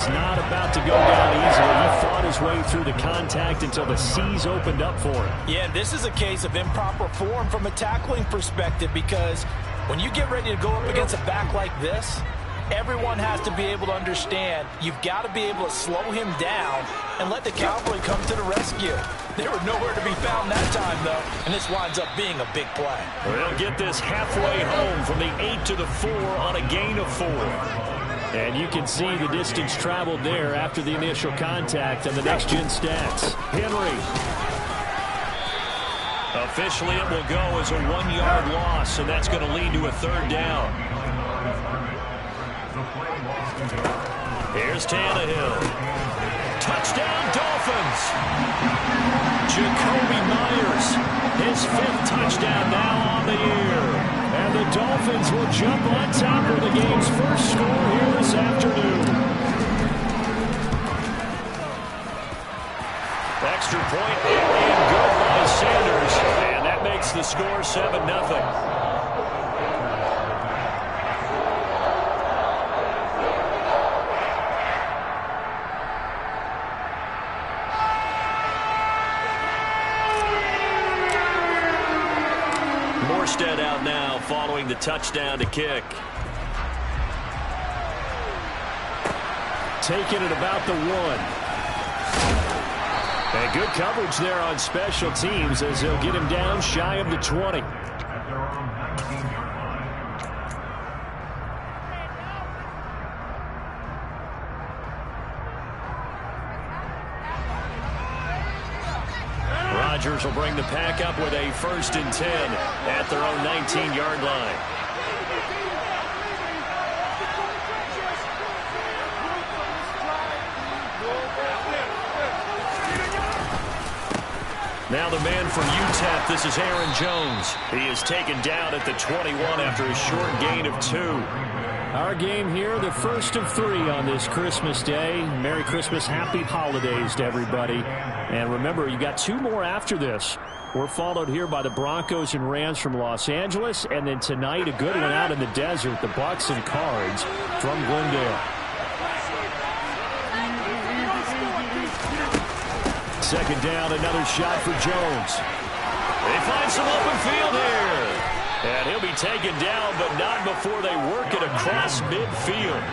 It's not about to go down easily. He fought his way through the contact until the seas opened up for him. Yeah, this is a case of improper form from a tackling perspective, because when you get ready to go up against a back like this, everyone has to be able to understand you've got to be able to slow him down and let the cavalry come to the rescue. They were nowhere to be found that time, though, and this winds up being a big play. They'll get this halfway home from the 8 to the 4 on a gain of 4. And you can see the distance traveled there after the initial contact on the next-gen stats. Henry. Officially, it will go as a 1-yard loss, and that's going to lead to a 3rd down. Here's Tannehill. Touchdown, Dolphins. Jacoby Myers, his 5th touchdown now on the year. And the Dolphins will jump on top of the game's first score here this afternoon. Extra point and good by Sanders. And that makes the score 7-0. Out now following the touchdown to kick. Taking it about the 1. And good coverage there on special teams as they'll get him down shy of the 20. Rodgers will bring the pack up with a 1st and 10 at their own 19-yard line. Now the man from UTEP, this is Aaron Jones. He is taken down at the 21 after a short gain of 2. Our game here, the 1st of 3 on this Christmas Day. Merry Christmas, happy holidays to everybody. And remember, you got 2 more after this. We're followed here by the Broncos and Rams from Los Angeles. And then tonight, a good one out in the desert, the Bucks and Cards from Glendale. Second down, another shot for Jones. They find some open field here. And he'll be taken down, but not before they work it across midfield.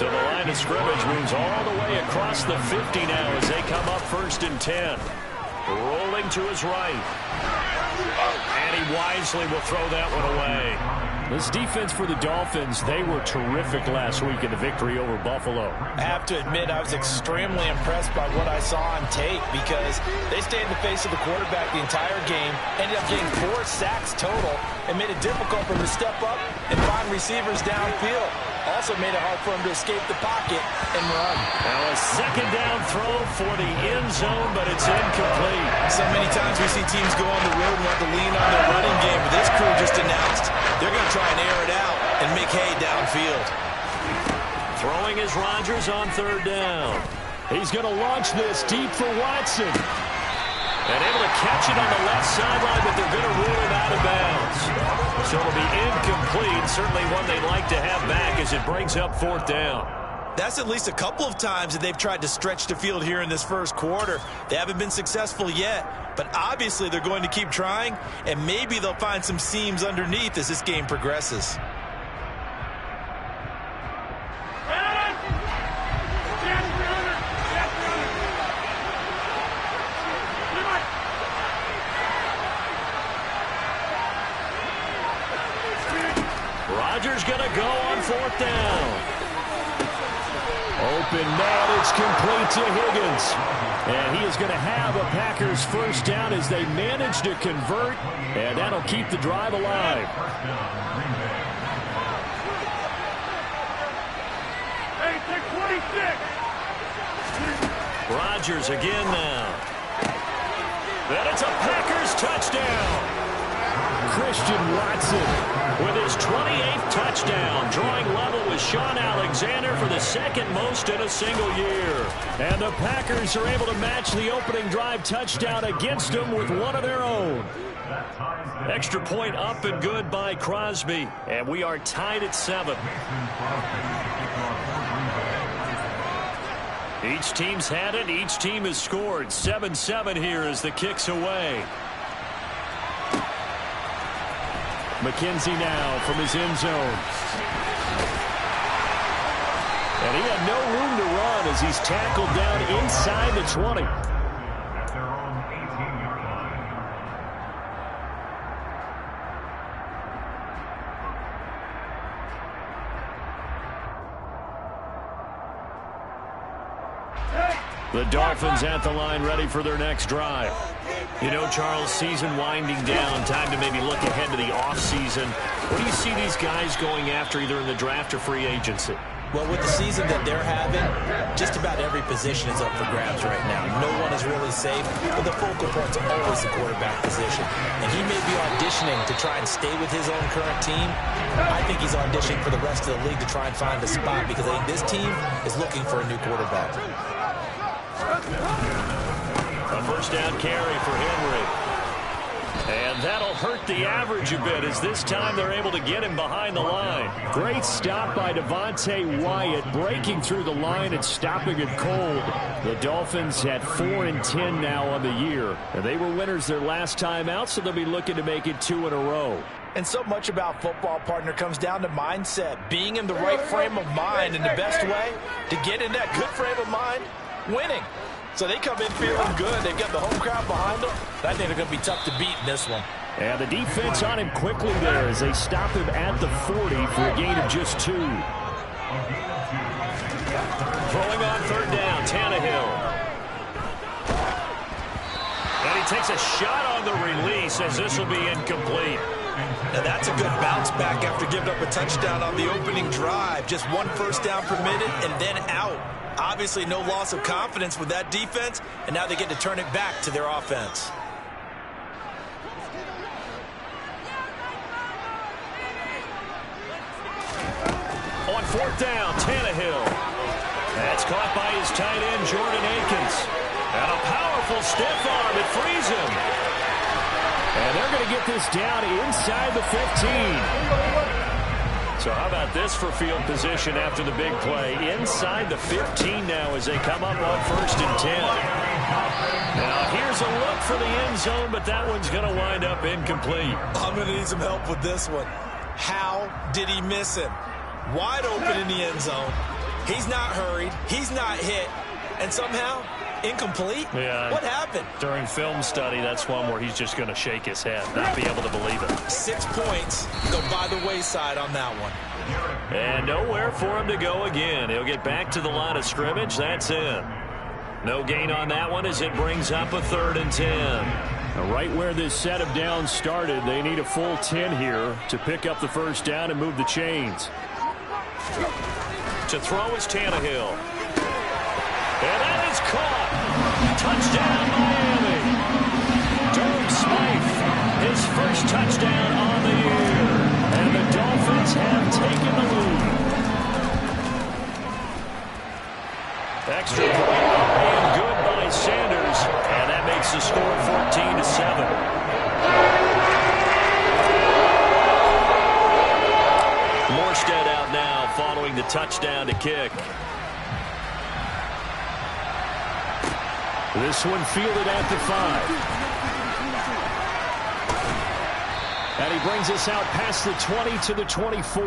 So the line of scrimmage moves all the way across the 50 now as they come up 1st and 10. Rolling to his right. And he wisely will throw that one away. This defense for the Dolphins, they were terrific last week in the victory over Buffalo. I have to admit, I was extremely impressed by what I saw on tape, because they stayed in the face of the quarterback the entire game, ended up getting 4 sacks total, and made it difficult for him to step up and find receivers downfield. Also made it hard for him to escape the pocket and run. Now a second down throw for the end zone, but it's incomplete. So many times we see teams go on the road and want to lean on their running game, but this crew just announced they're going to try and air it out and make hay downfield. Throwing is Rodgers on 3rd down. He's going to launch this deep for Watson. And able to catch it on the left sideline, but they're going to rule it out of bounds. So it'll be incomplete. Certainly one they'd like to have back as it brings up 4th down. That's at least a couple of times that they've tried to stretch the field here in this first quarter. They haven't been successful yet, but obviously they're going to keep trying, and maybe they'll find some seams underneath as this game progresses. Rodgers going to go on 4th down. Open man, it's complete to Higgins. And he is going to have a Packers 1st down as they manage to convert, and that'll keep the drive alive. Rodgers again now. And it's a Packers touchdown. Christian Watson with his 28th touchdown, drawing level with Sean Alexander for the 2nd most in a single year. And the Packers are able to match the opening drive touchdown against them with one of their own. Extra point up and good by Crosby, and we are tied at 7. Each team's had it. Each team has scored. 7-7 here as the kick's away. McKenzie now from his end zone. And he had no room to run as he's tackled down inside the 20. The Dolphins at the line ready for their next drive. You know, Charles, season winding down, time to maybe look ahead to the offseason. What do you see these guys going after either in the draft or free agency? Well, with the season that they're having, just about every position is up for grabs right now. No one is really safe, but the focal point's always the quarterback position. And he may be auditioning to try and stay with his own current team. I think he's auditioning for the rest of the league to try and find a spot because I think this team is looking for a new quarterback. A first down carry for Henry. And that'll hurt the average a bit as this time they're able to get him behind the line. Great stop by Devontae Wyatt, breaking through the line and stopping it cold. The Dolphins at 4-10 now on the year. And they were winners their last time out, so they'll be looking to make it 2 in a row. And so much about football, partner, comes down to mindset. Being in the right frame of mind, and the best way to get in that good frame of mind, winning. So they come in feeling good. They've got the home crowd behind them. I think they're going to be tough to beat in this one. And the defense on him quickly there as they stop him at the 40 for a gain of just 2. Throwing on third down, Tannehill. And he takes a shot on the release as this will be incomplete. Now that's a good bounce back after giving up a touchdown on the opening drive. Just 1 first down permitted and then out. Obviously no loss of confidence with that defense, and now they get to turn it back to their offense. On fourth down, Tannehill. That's caught by his tight end, Jordan Akins. And a powerful stiff arm, it frees him. And they're going to get this down inside the 15. So how about this for field position after the big play? Inside the 15 now as they come up on 1st and 10. Now here's a look for the end zone, but that one's going to wind up incomplete. I'm going to need some help with this one. How did he miss him? Wide open in the end zone. He's not hurried. He's not hit. And somehow, incomplete? Yeah. What happened? During film study, that's one where he's just going to shake his head, not be able to believe it. 6 points go by the wayside on that one. And nowhere for him to go again. He'll get back to the line of scrimmage. That's in. No gain on that one as it brings up a 3rd and 10. Now, right where this set of downs started, they need a full 10 here to pick up the first down and move the chains. To throw is Tannehill. And that is caught. Touchdown, Miami. Durham Smythe, his first touchdown on the year. And the Dolphins have taken the lead. Extra point and good by Sanders. And that makes the score 14-7. Morstead out now following the touchdown to kick. This one fielded at the 5. And he brings us out past the 20 to the 24.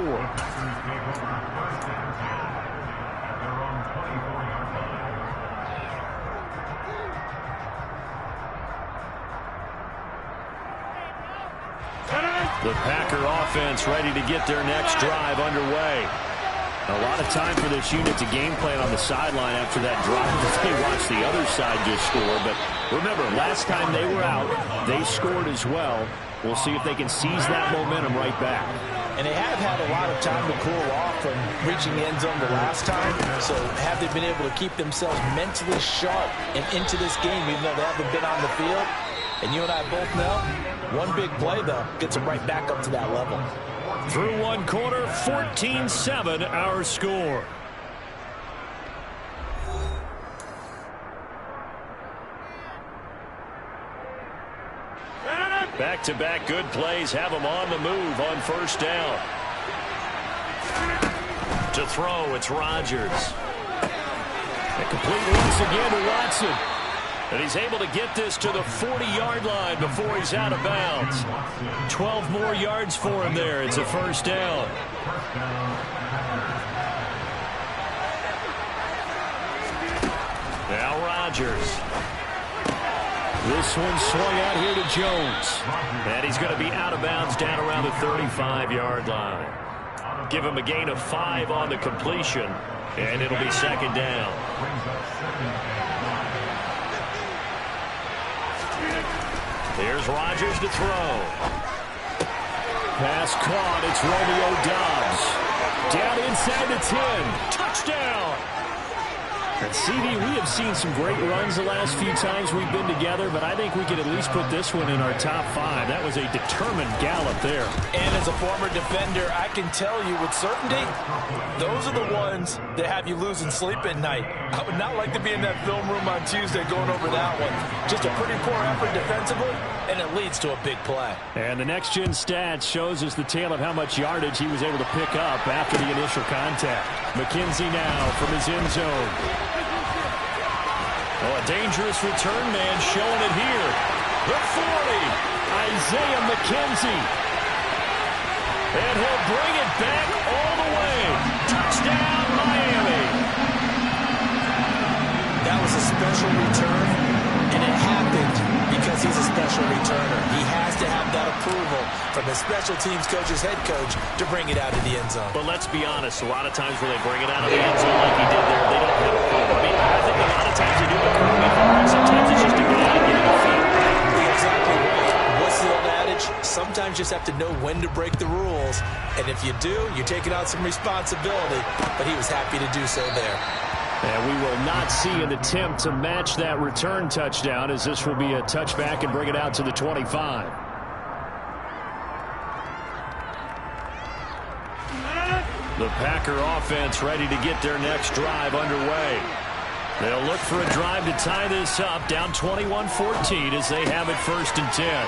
The Packer offense ready to get their next drive underway. A lot of time for this unit to game plan on the sideline after that drive as they watch the other side just score. But remember, last time they were out, they scored as well. We'll see if they can seize that momentum right back. And they have had a lot of time to cool off from reaching the end zone the last time. So have they been able to keep themselves mentally sharp and into this game even though they haven't been on the field? And you and I both know, one big play, though, gets them right back up to that level. Through one quarter, 14-7 our score. Back-to-back good plays have them on the move on first down. To throw, it's Rodgers. Complete once again to Watson. And he's able to get this to the 40-yard line before he's out of bounds. 12 more yards for him there. It's a first down. Now Rodgers. This one swung out here to Jones. And he's going to be out of bounds down around the 35-yard line. Give him a gain of 5 on the completion, and it'll be second down. Here's Rodgers to throw. Pass caught. It's Romeo Doubs. Down inside the 10. Touchdown. And CD, we have seen some great runs the last few times we've been together, but I think we could at least put this one in our top 5. That was a determined gallop there. And as a former defender, I can tell you with certainty, those are the ones that have you losing sleep at night. I would not like to be in that film room on Tuesday going over that one. Just a pretty poor effort defensively, and it leads to a big play. And the next-gen stats shows us the tale of how much yardage he was able to pick up after the initial contact. McKenzie now from his end zone. Oh, a dangerous return man showing it here. The 40, Isaiah McKenzie. And he'll bring it back all the way. Touchdown, Miami. That was a special return, and it happened because he's a special returner. He has to have that approval from his special teams coach's head coach to bring it out of the end zone. But let's be honest, a lot of times when they bring it out of the end zone like he did there, they don't have approval. I mean, I think a lot of times they do the curve, and sometimes it's just a guy getting a feel. Exactly right. What's the old adage? Sometimes you just have to know when to break the rules, and if you do, you're taking on some responsibility, but he was happy to do so there. And we will not see an attempt to match that return touchdown, as this will be a touchback and bring it out to the 25. The Packer offense ready to get their next drive underway. They'll look for a drive to tie this up, down 21-14 as they have it 1st and 10.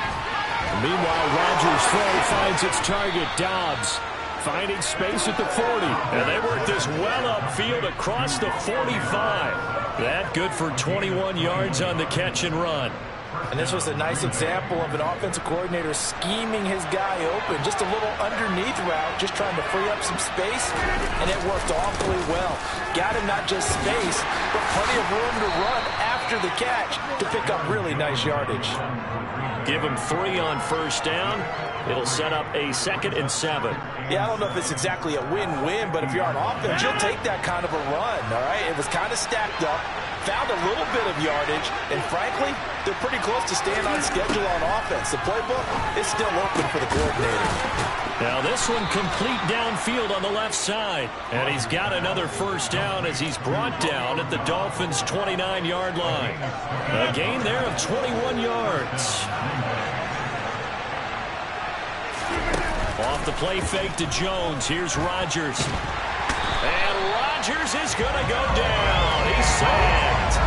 Meanwhile, Rodgers' throw finds its target, Doubs. Finding space at the 40. And they work this well upfield across the 45. That good for 21 yards on the catch and run. And this was a nice example of an offensive coordinator scheming his guy open. Just a little underneath route, just trying to free up some space. And it worked awfully well. Got him not just space, but plenty of room to run after the catch to pick up really nice yardage. Give him 3 on 1st down. It'll set up a 2nd and 7. Yeah, I don't know if it's exactly a win-win, but if you're on offense, you'll take that kind of a run, all right? It was kind of stacked up, found a little bit of yardage, and frankly, they're pretty close to staying on schedule on offense. The playbook is still open for the coordinator. Now this one complete downfield on the left side. And he's got another 1st down as he's brought down at the Dolphins' 29-yard line. A gain there of 21 yards. Off the play fake to Jones. Here's Rodgers. And Rodgers is going to go down. He's sacked.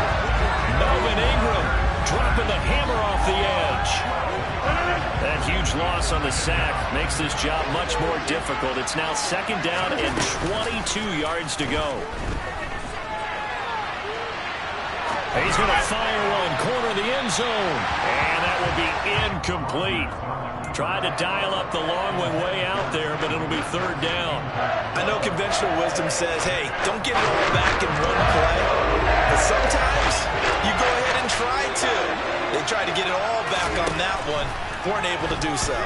Melvin Ingram dropping the hammer off the edge. That huge loss on the sack makes this job much more difficult. It's now 2nd down and 22 yards to go. He's going to fire one, corner of the end zone. And that will be incomplete. Tried to dial up the long one way out there, but it'll be 3rd down. I know conventional wisdom says, hey, don't get it all back in one play. But sometimes you go ahead and try to. They tried to get it all back on that one. Weren't able to do so.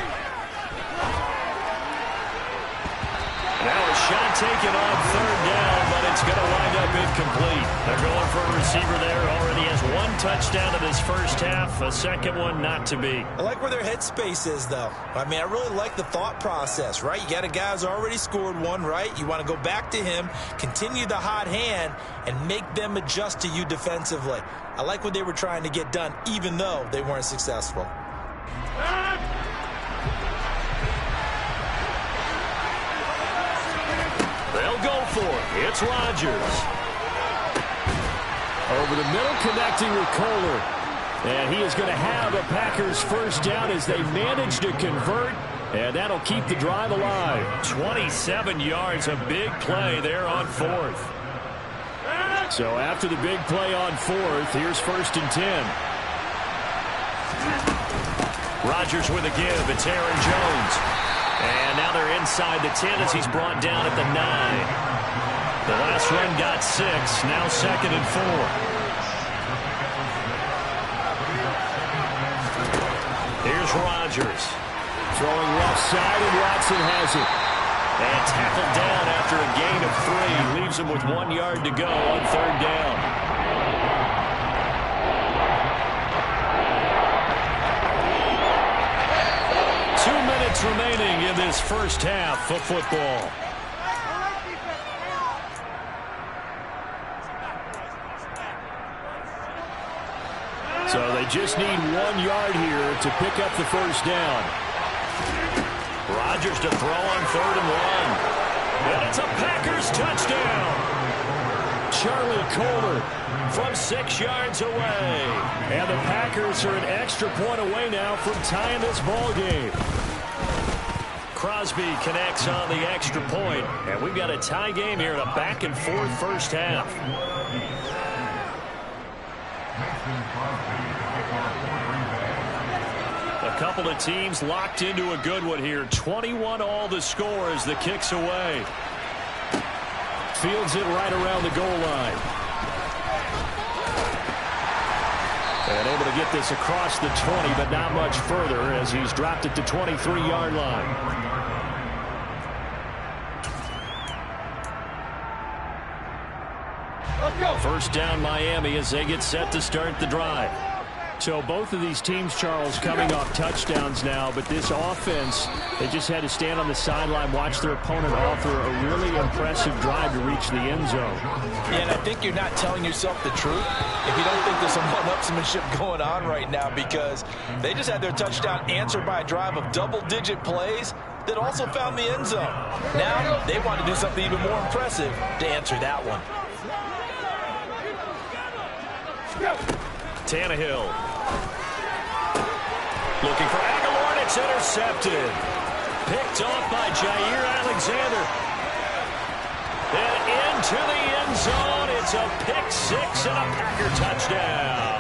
Now a shot taken on 3rd down, but it's going to wind up incomplete. They're going for a receiver there. Already has 1 touchdown in his 1st half. A 2nd one not to be. I like where their headspace is, though. I mean, I really like the thought process, right? You got a guy who's already scored 1, right? You want to go back to him, continue the hot hand, and make them adjust to you defensively. I like what they were trying to get done, even though they weren't successful. They'll go for it. It's Rodgers. Over the middle, connecting with Kohler. And he is going to have a Packers 1st down as they manage to convert. And that'll keep the drive alive. 27 yards, a big play there on 4th. So after the big play on fourth, here's 1st and 10. Rodgers with a give. It's Aaron Jones. And now they're inside the 10 as he's brought down at the 9. The last run got 6. Now 2nd and 4. Here's Rodgers. Throwing left side, and Watson has it. And tackled down after a gain of 3. Leaves him with 1 yard to go on 3rd down. Remaining in this first half of football. So they just need 1 yard here to pick up the first down. Rodgers to throw on 3rd and 1. And it's a Packers touchdown. Charlie Kohler from 6 yards away. And the Packers are an extra point away now from tying this ball game. Crosby connects on the extra point, and we've got a tie game here in a back-and-forth first half. A couple of teams locked into a good one here. 21 all the score as the kick's away. Fields it right around the goal line. And able to get this across the 20, but not much further as he's dropped it to 23-yard line. First down Miami as they get set to start the drive. So both of these teams, Charles, coming off touchdowns now, but this offense, they just had to stand on the sideline, watch their opponent offer a really impressive drive to reach the end zone. Yeah, and I think you're not telling yourself the truth if you don't think there's some one-upsmanship going on right now, because they just had their touchdown answered by a drive of double-digit plays that also found the end zone. Now they want to do something even more impressive to answer that one. Tannehill. Looking for Aguilar, and it's intercepted. Picked off by Jair Alexander. And into the end zone. It's a pick 6 and a Packer touchdown.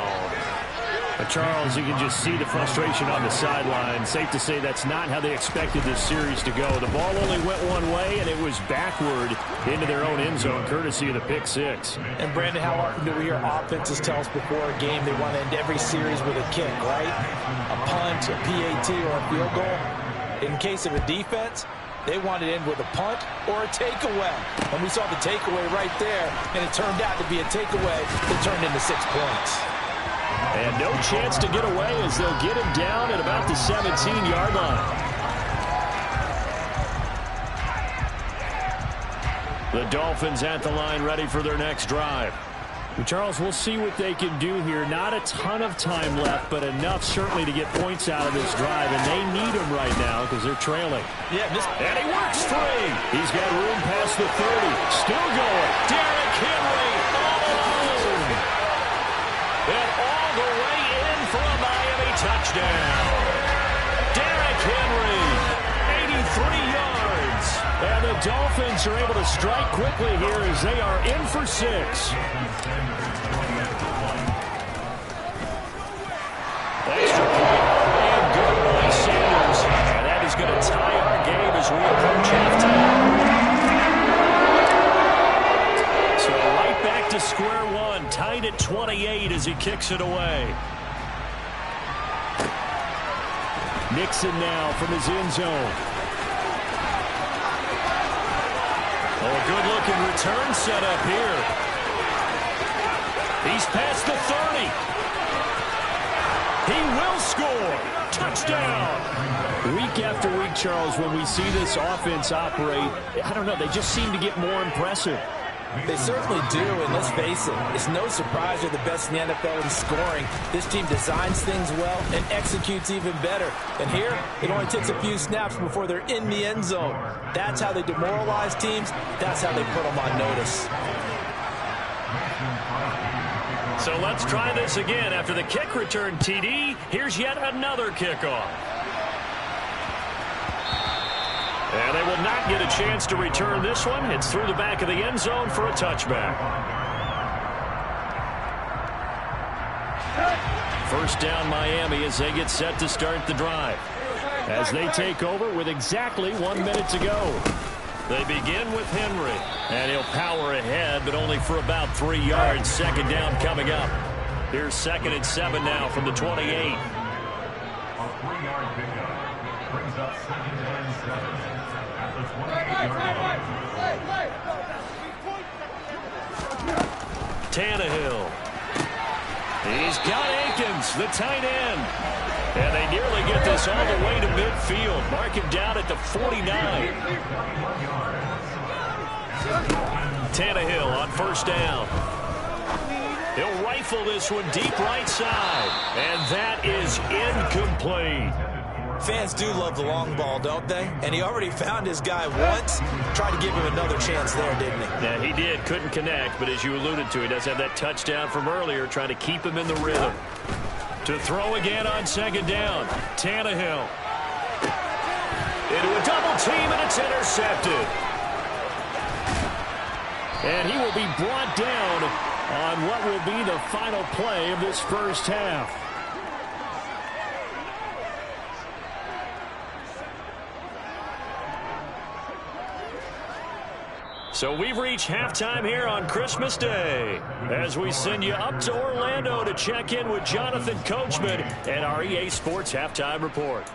But Charles, you can just see the frustration on the sideline. Safe to say that's not how they expected this series to go. The ball only went one way, and it was backward into their own end zone, courtesy of the pick 6. And, Brandon, how often do we hear offenses tell us before a game they want to end every series with a kick, right? A punt, a PAT, or a field goal. In case of a defense, they want to end with a punt or a takeaway. And we saw the takeaway right there, and it turned out to be a takeaway that turned into 6 points. And no chance to get away as they'll get him down at about the 17-yard line. The Dolphins at the line ready for their next drive. Charles, we'll see what they can do here. Not a ton of time left, but enough certainly to get points out of this drive, and they need them right now because they're trailing. Yeah, and he works 3. He's got room past the 30. Still going. Derrick Henry all alone. And all the way in for a Miami touchdown. Derrick Henry, 83 yards. And the Dolphins are able to strike quickly here as they are in for 6. Extra point and good by Sanders. And that is going to tie our game as we approach halftime. So right back to square one, tied at 28 as he kicks it away. Nixon now from his end zone. Oh, a good-looking return set up here. He's past the 30. He will score. Touchdown. Week after week, Charles, when we see this offense operate, I don't know, they just seem to get more impressive. They certainly do, and let's face it, it's no surprise they're the best in the NFL in scoring. This team designs things well and executes even better. And here, it only takes a few snaps before they're in the end zone. That's how they demoralize teams. That's how they put them on notice. So let's try this again. After the kick return TD, here's yet another kickoff. And they will not get a chance to return this one. It's through the back of the end zone for a touchback. First down Miami as they get set to start the drive. As they take over with exactly 1 minute to go. They begin with Henry, and he'll power ahead, but only for about 3 yards. Second down coming up. Here's 2nd and 7 now from the 28. A 3-yard pickup brings up 2nd and 7 at the 28-yard line. Tannehill. He's got Akins, the tight end. And they nearly get this all the way to midfield. Mark him down at the 49. Tannehill on first down. He'll rifle this one deep right side. And that is incomplete. Fans do love the long ball, don't they? And he already found his guy once. Tried to give him another chance there, didn't he? Yeah, he did. Couldn't connect, but as you alluded to, he does have that touchdown from earlier, trying to keep him in the rhythm. To throw again on second down. Tannehill. Into a double team, and it's intercepted. And he will be brought down on what will be the final play of this first half. So we've reached halftime here on Christmas Day as we send you up to Orlando to check in with Jonathan Coachman and our EA Sports Halftime Report.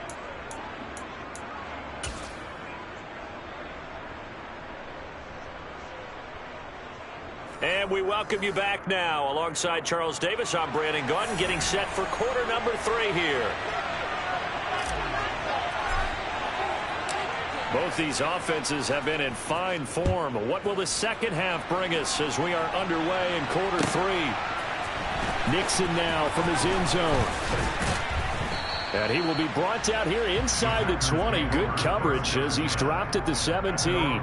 And we welcome you back now. Alongside Charles Davis, I'm Brandon Gaudin, getting set for quarter number 3 here. Both these offenses have been in fine form. What will the second half bring us as we are underway in quarter 3? Nixon now from his end zone. And he will be brought down here inside the 20. Good coverage as he's dropped at the 17.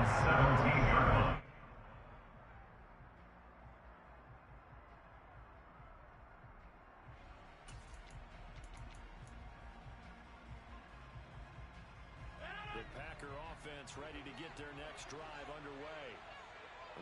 Ready to get their next drive underway.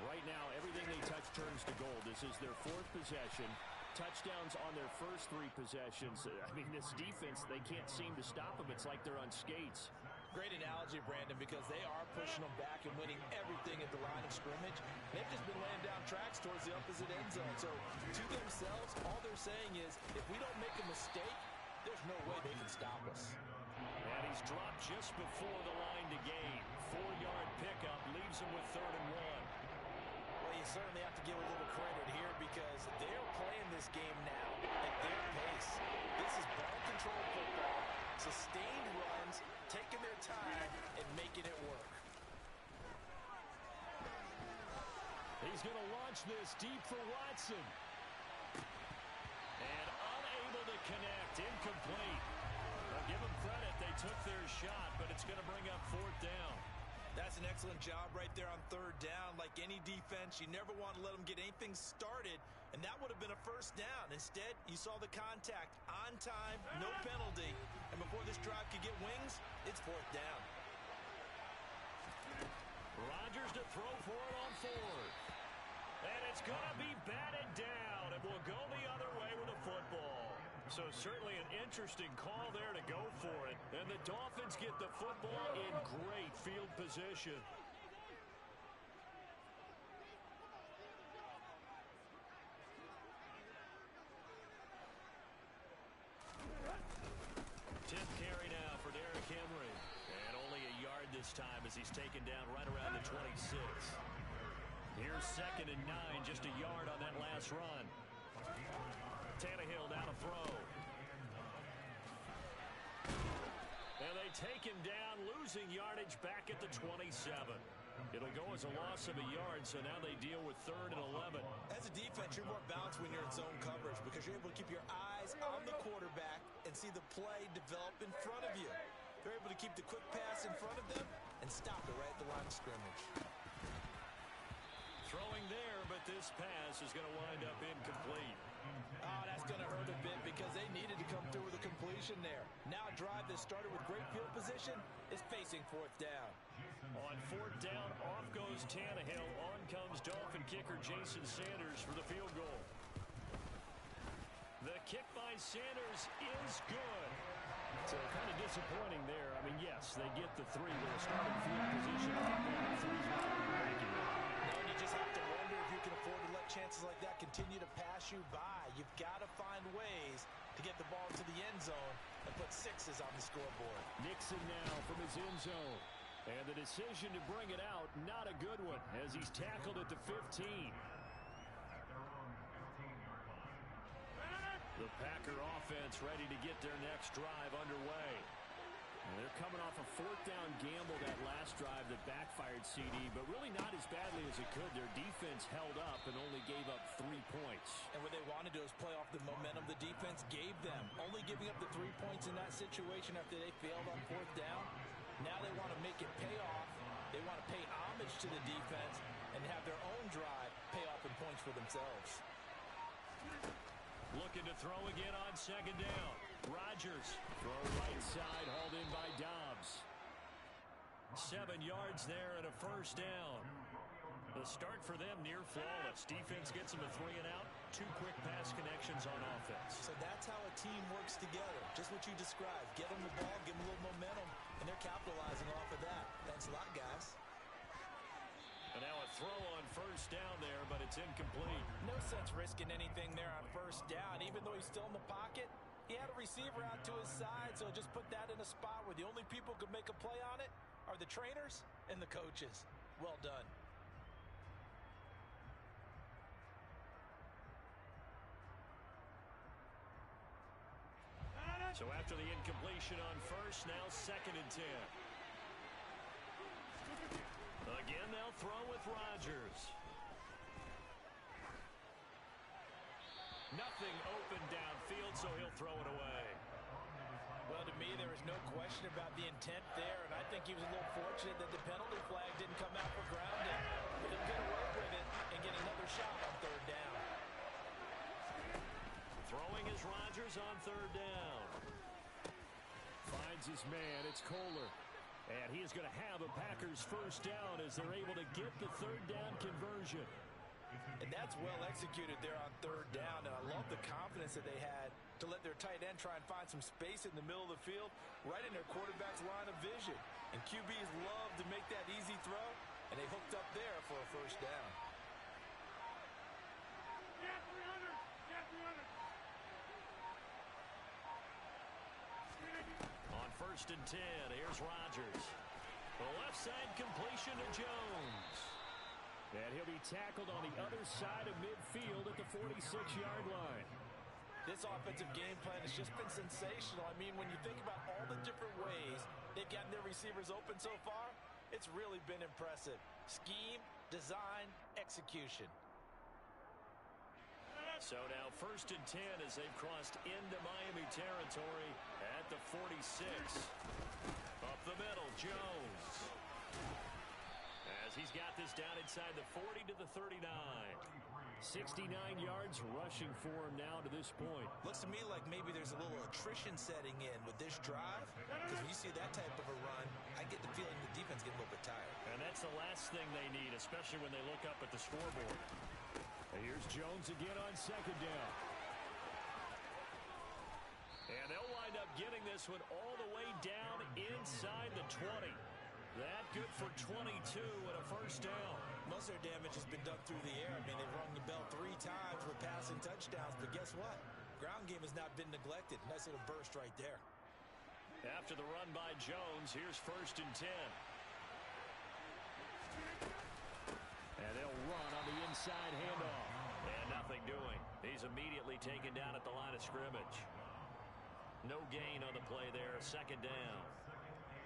Right now, everything they touch turns to gold. This is their 4th possession. Touchdowns on their first 3 possessions. I mean, this defense, they can't seem to stop them. It's like they're on skates. Great analogy, Brandon, because they are pushing them back and winning everything at the line of scrimmage. They've just been laying down tracks towards the opposite end zone. So, to themselves, all they're saying is, if we don't make a mistake, there's no way they can stop us. And he's dropped just before the line to gain. 4-yard pickup leaves him with 3rd and 1. Well, you certainly have to give a little credit here because they're playing this game now at their pace. This is ball control football, sustained runs, taking their time and making it work. He's going to launch this deep for Watson. And unable to connect, incomplete. Now give them credit, they took their shot, but it's going to bring up 4th down. That's an excellent job right there on 3rd down. Like any defense, you never want to let them get anything started, and that would have been a 1st down. Instead, you saw the contact on time, no penalty, and before this drive could get wings, it's 4th down. Rodgers to throw for it on 4th. And it's going to be batted down, and we'll go the other way with the football. So certainly an interesting call there to go for it. And the Dolphins get the football in great field position. Tenth carry now for Derrick Henry. And only a yard this time as he's taken down right around the 26. Here's 2nd and 9, just a yard on that last run. Tannehill now to throw. And they take him down, losing yardage back at the 27. It'll go as a loss of a yard, so now they deal with 3rd and 11. As a defense, you're more balanced when you're in zone coverage because you're able to keep your eyes on the quarterback and see the play develop in front of you. They're able to keep the quick pass in front of them and stop it right at the line of scrimmage. Throwing there, but this pass is going to wind up incomplete. Oh, that's going to hurt a bit because they needed to come through with a completion there. Now a drive that started with great field position is facing 4th down. On 4th down, off goes Tannehill. On comes Dolphin kicker Jason Sanders for the field goal. The kick Sanders is good. So kind of disappointing there. I mean, yes, they get the 3 with a starting field position. The 3's not what you're banking on. No, and you just have to wonder if you can afford to let chances like that continue to pass you by. You've got to find ways to get the ball to the end zone and put 6s on the scoreboard. Nixon now from his end zone. And the decision to bring it out, not a good one, as he's tackled at the 15. The Packer offense ready to get their next drive underway. And they're coming off a 4th down gamble that last drive that backfired CD, but really not as badly as it could. Their defense held up and only gave up 3 points. And what they wanted to do is play off the momentum the defense gave them. Only giving up the 3 points in that situation after they failed on 4th down. Now they want to make it pay off. They want to pay homage to the defense and have their own drive pay off in points for themselves. Looking to throw again on 2nd down. Rodgers, throw right side, hauled in by Dobbs. 7 yards there and a 1st down. The start for them near flawless. Defense gets them a 3 and out. 2 quick pass connections on offense. So that's how a team works together. Just what you described. Get them the ball, give them a little momentum, and they're capitalizing off of that. Thanks a lot, guys. And now a throw on 1st down there, but it's incomplete. No sense risking anything there on 1st down. Even though he's still in the pocket, he had a receiver out to his side, so just put that in a spot where the only people who could make a play on it are the trainers and the coaches. Well done. So after the incompletion on 1st, now 2nd and 10. Again, they'll throw with Rodgers. Nothing open downfield, so he'll throw it away. Well, to me, there was no question about the intent there, and I think he was a little fortunate that the penalty flag didn't come out for grounding. But he'll get away with it and get another shot on 3rd down. Throwing is Rodgers on 3rd down. Finds his man. It's Kohler. And he is going to have a Packers 1st down as they're able to get the 3rd down conversion. And that's well executed there on 3rd down. And I love the confidence that they had to let their tight end try and find some space in the middle of the field, right in their quarterback's line of vision. And QBs love to make that easy throw, and they hooked up there for a 1st down. Yeah, 300. Yeah, 300. On 1st and 10, here's Rodgers. The left side completion to Jones. And he'll be tackled on the other side of midfield at the 46-yard line. This offensive game plan has just been sensational. I mean, when you think about all the different ways they've gotten their receivers open so far, it's really been impressive. Scheme, design, execution. So now 1st and 10 as they've crossed into Miami territory at the 46. Up the middle, Jones. As he's got this down inside the 40 to the 39. 69 yards rushing for him now to this point. Looks to me like maybe there's a little attrition setting in with this drive. Because when you see that type of a run, I get the feeling the defense getting a little bit tired. And that's the last thing they need, especially when they look up at the scoreboard. And here's Jones again on 2nd down. And they'll wind up getting this one all the way down inside the 20. That good for 22 and a 1st down. Most of their damage has been done through the air. I mean, they've rung the bell 3 times with passing touchdowns. But guess what? Ground game has not been neglected. Nice little burst right there. After the run by Jones, here's 1st and 10. And they'll run on the inside handoff. And nothing doing. He's immediately taken down at the line of scrimmage. No gain on the play there. 2nd down.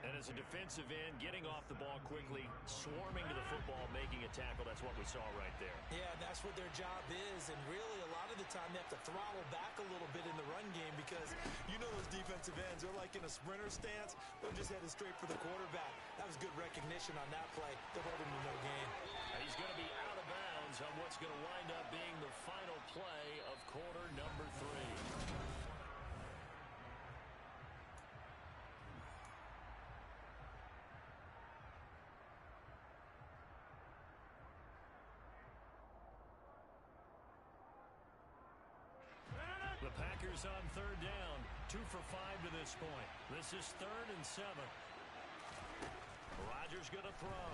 And as a defensive end, getting off the ball quickly, swarming to the football, making a tackle. That's what we saw right there. Yeah, that's what their job is. And really, a lot of the time, they have to throttle back a little bit in the run game because you know those defensive ends, they're like in a sprinter stance. They're just headed straight for the quarterback. That was good recognition on that play. They'll hold him to no gain. And he's going to be out of bounds on what's going to wind up being the final play of quarter number 3. Chargers on third down. 2 for 5 to this point. This is 3rd and 7. Rodgers going to throw.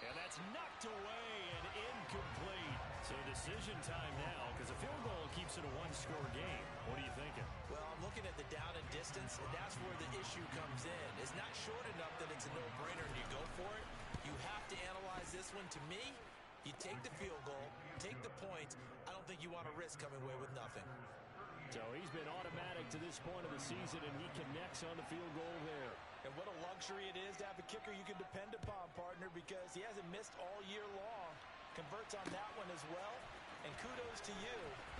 And that's knocked away and incomplete. So decision time now because a field goal keeps it a one-score game. What are you thinking? Well, I'm looking at the down and distance, and that's where the issue comes in. It's not short enough that it's a no-brainer and you go for it. You have to analyze this one. To me, you take the field goal, take the points. I don't think you want to risk coming away with nothing. So he's been automatic to this point of the season, and he connects on the field goal there. And what a luxury it is to have a kicker you can depend upon, partner, because he hasn't missed all year long. Converts on that one as well. And kudos to you.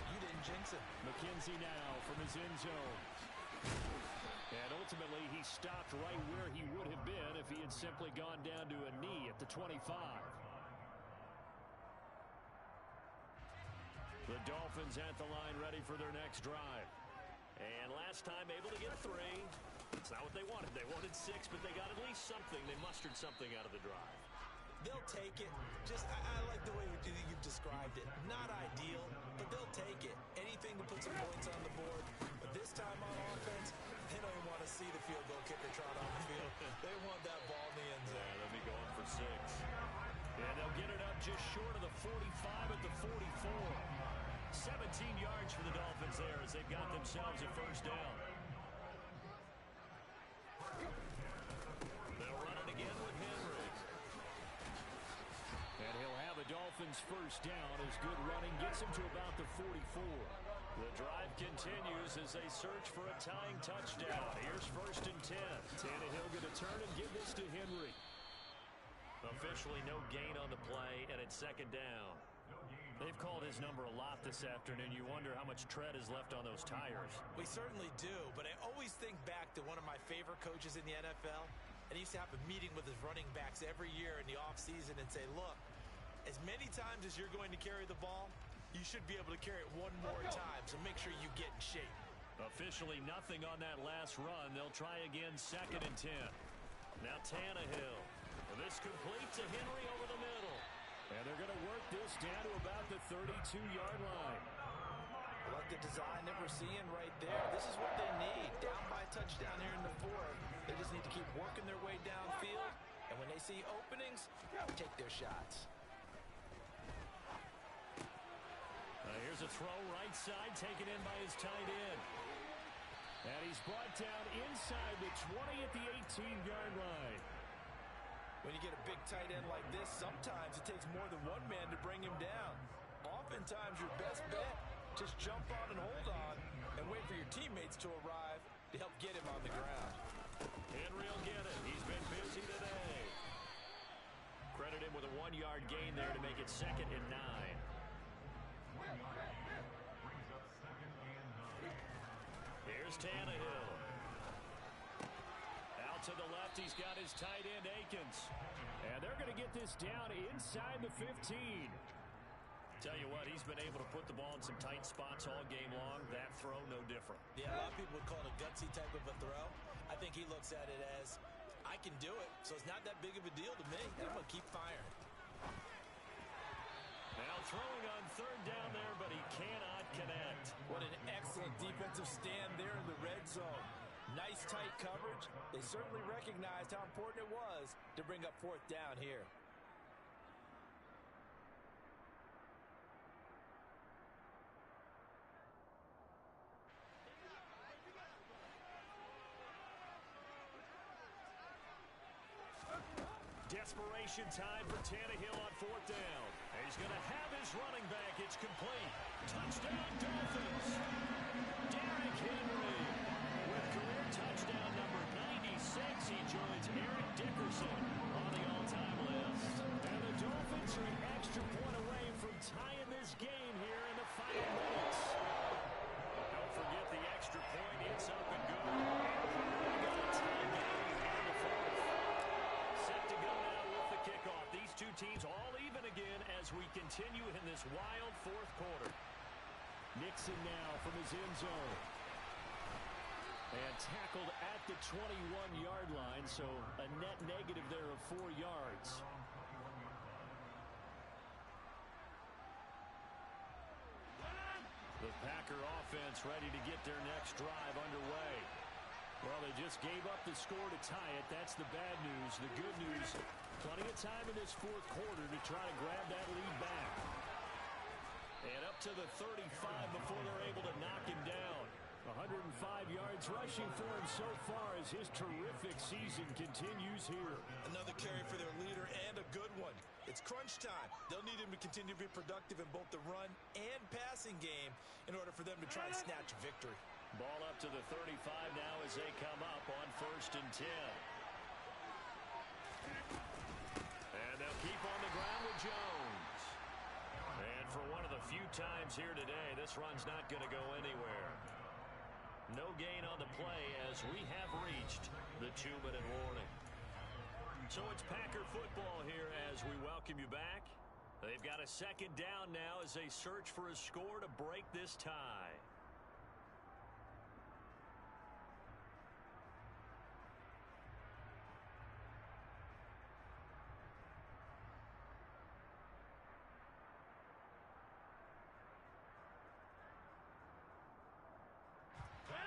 You didn't jinx him. McKenzie now from his end zone. And ultimately, he stopped right where he would have been if he had simply gone down to a knee at the 25. The Dolphins at the line ready for their next drive. And last time able to get 3. It's not what they wanted. They wanted 6, but they got at least something. They mustered something out of the drive. They'll take it. I like the way you've described it. Not ideal, but they'll take it. Anything to put some points on the board. But this time on offense, they don't even want to see the field goal kicker trot on the field. They want that ball in the end zone. Yeah, they'll be going for 6. And they'll get it up just short of the 45 at the 44. 17 yards for the Dolphins there as they've got themselves a first down. They'll run it again with Henry. And he'll have a Dolphins first down as good running gets him to about the 44. The drive continues as they search for a tying touchdown. Here's 1st and 10. Tannehill going to turn and give this to Henry. Officially no gain on the play, and it's 2nd down. They've called his number a lot this afternoon. You wonder how much tread is left on those tires. We certainly do, but I always think back to one of my favorite coaches in the NFL, and he used to have a meeting with his running backs every year in the offseason and say, look, as many times as you're going to carry the ball, you should be able to carry it one more time, so make sure you get in shape. Officially nothing on that last run. They'll try again 2nd and 10. Now Tannehill. This complete to Henry over the middle. And they're going to work this down to about the 32-yard line. I like the design that we're seeing right there. This is what they need. Down by a touchdown here in the 4th. They just need to keep working their way downfield. And when they see openings, take their shots. Here's a throw right side taken in by his tight end. And he's brought down inside the 20 at the 18-yard line. When you get a big tight end like this, sometimes it takes more than one man to bring him down. Oftentimes, your best bet, just jump on and hold on and wait for your teammates to arrive to help get him on the ground. Henry will get it. He's been busy today. Credit him with a 1-yard gain there to make it 2nd and 9. Here's Tannehill. Out to the left, he's got his tight end, Akins. And they're going to get this down inside the 15. Tell you what, he's been able to put the ball in some tight spots all game long. That throw, no different. Yeah, a lot of people would call it a gutsy type of a throw. I think he looks at it as, I can do it, so it's not that big of a deal to me, and I'm going to keep firing. Now throwing on 3rd down there, but he cannot connect. What an excellent defensive stand there in the red zone. Nice tight coverage. They certainly recognized how important it was to bring up 4th down here. Desperation time for Tannehill on 4th down. And he's going to have his running back. It's complete. Touchdown, Dolphins. Derrick Henry with career touchdown number 96. He joins Eric Dickerson on the all-time list. And the Dolphins are an extra point away from tying this game here in the final minutes. Don't forget the extra point. It's up and good. We got a tie game in the 4th. Set to go now with the kickoff. These two teams all even again as we continue in this wild 4th quarter. Nixon now from his end zone. And tackled at the 21-yard line, so a net negative there of 4 yards. The Packer offense ready to get their next drive underway. Well, they just gave up the score to tie it. That's the bad news. The good news, plenty of time in this fourth quarter to try to grab that lead back. And up to the 35 before they're able to knock him down. 105 yards rushing for him so far as his terrific season continues here. Another carry for their leader and a good one. It's crunch time. They'll need him to continue to be productive in both the run and passing game in order for them to try and snatch victory. Ball up to the 35 now as they come up on 1st and 10. And they'll keep on the ground with Jones. And for one of the few times here today, this run's not going to go anywhere. No gain on the play as we have reached the 2-minute warning. So it's Packer football here as we welcome you back. They've got a 2nd down now as they search for a score to break this tie.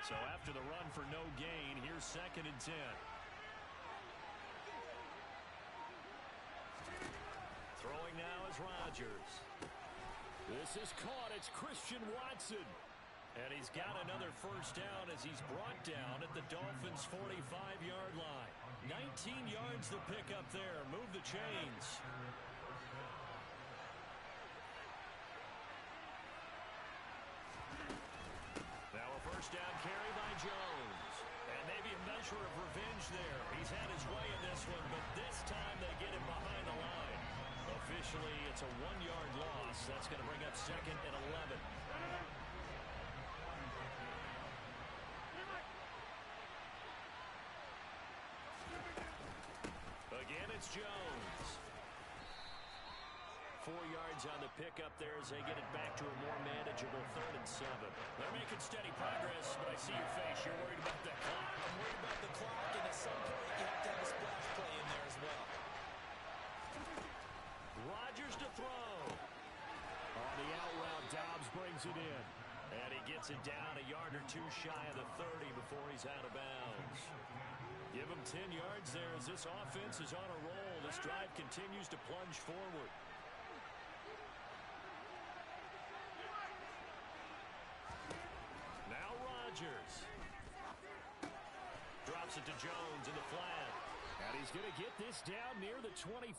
So after the run for no gain, here's 2nd and 10. Throwing now is Rodgers. This is caught. It's Christian Watson. And he's got another 1st down as he's brought down at the Dolphins' 45-yard line. 19 yards to pick up there. Move the chains. Now a 1st down carry by Jones. And maybe a measure of revenge there. He's had his way in this one, but this time they get him behind the line. Officially, it's a 1-yard loss. That's going to bring up 2nd and 11. Again, it's Jones. 4 yards on the pickup there as they get it back to a more manageable 3rd and 7. They're making steady progress, but I see your face. You're worried about that clock. I'm worried about the clock, and at some point you have to have a splash play in there as well. Rodgers to throw. On the out route, Dobbs brings it in. And he gets it down a yard or 2 shy of the 30 before he's out of bounds. Give him 10 yards there as this offense is on a roll. This drive continues to plunge forward. Now Rodgers. Drops it to Jones in the flat. And he's going to get this down near the 25.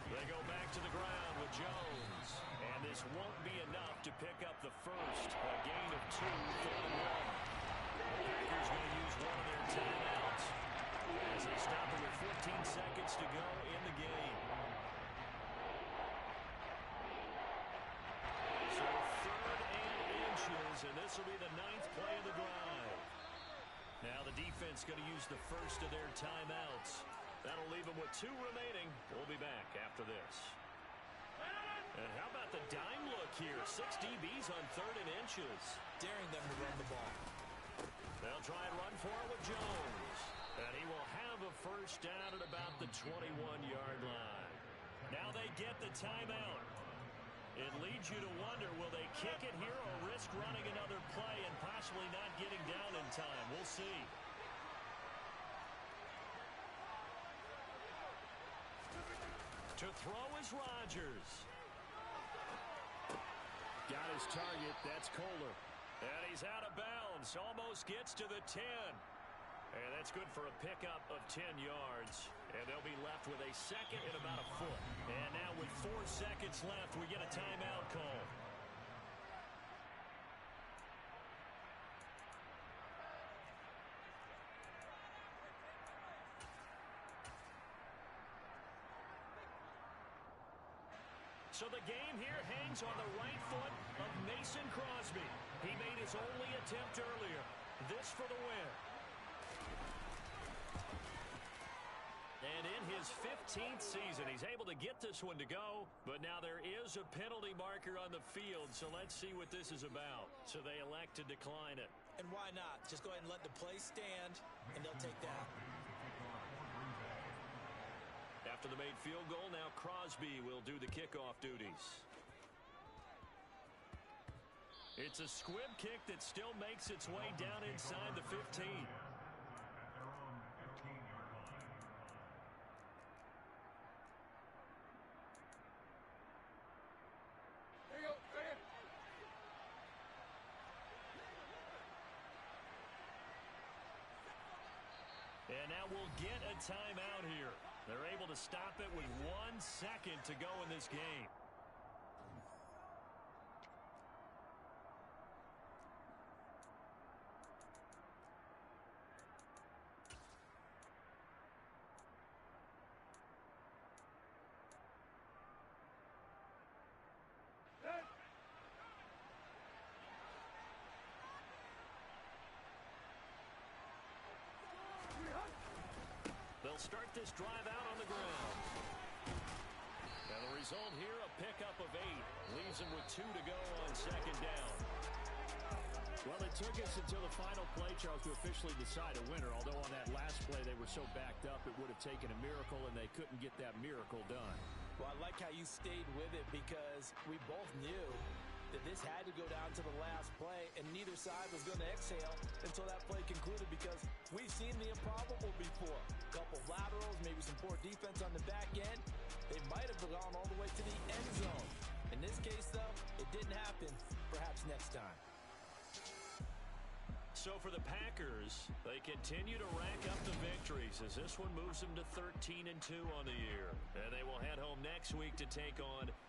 They go back to the ground with Jones. And this won't be enough to pick up the 1st. A gain of 2, 3rd and 1. The Packers going to use one of their timeouts as they stop it with 15 seconds to go in the game. So 3rd and inches, and this will be the 9th play of the drive. Now the defense going to use the 1st of their timeouts. That'll leave them with 2 remaining. We'll be back after this. And how about the dime look here? 6 DBs on 3rd and inches. Daring them to run the ball. They'll try and run for it with Jones. And he will have a 1st down at about the 21-yard line. Now they get the timeout. It leads you to wonder, will they kick it here or risk running another play and possibly not getting down in time? We'll see. To throw is Rodgers. Got his target. That's Kohler. And he's out of bounds. Almost gets to the 10. And that's good for a pickup of 10 yards. And they'll be left with a 2nd and about a foot. And now with 4 seconds left, we get a timeout call. So the game here hangs on the right foot of Mason Crosby. He made his only attempt earlier. This for the win. And in his 15th season, he's able to get this one to go. But now there is a penalty marker on the field, so let's see what this is about. So they elect to decline it. And why not? Just go ahead and let the play stand, and they'll take that. After the made field goal, now Crosby will do the kickoff duties. It's a squib kick that still makes its way down inside the 15. At their own 15-yard line. There you go. Right here. And now we'll get a timeout here. They're able to stop it with 1 second to go in this game. They'll start this drive out on the ground. And the result here, a pickup of 8. Leaves them with 2 to go on second down. Well, it took us until the final play, Charles, to officially decide a winner. Although on that last play they were so backed up, it would have taken a miracle, and they couldn't get that miracle done. Well, I like how you stayed with it because we both knew that this had to go down to the last play, and neither side was going to exhale until that play concluded because we've seen the improbable before. A couple of laterals, maybe some poor defense on the back end. They might have gone all the way to the end zone. In this case, though, it didn't happen. Perhaps next time. So for the Packers, they continue to rack up the victories as this one moves them to 13-2 on the year. And they will head home next week to take on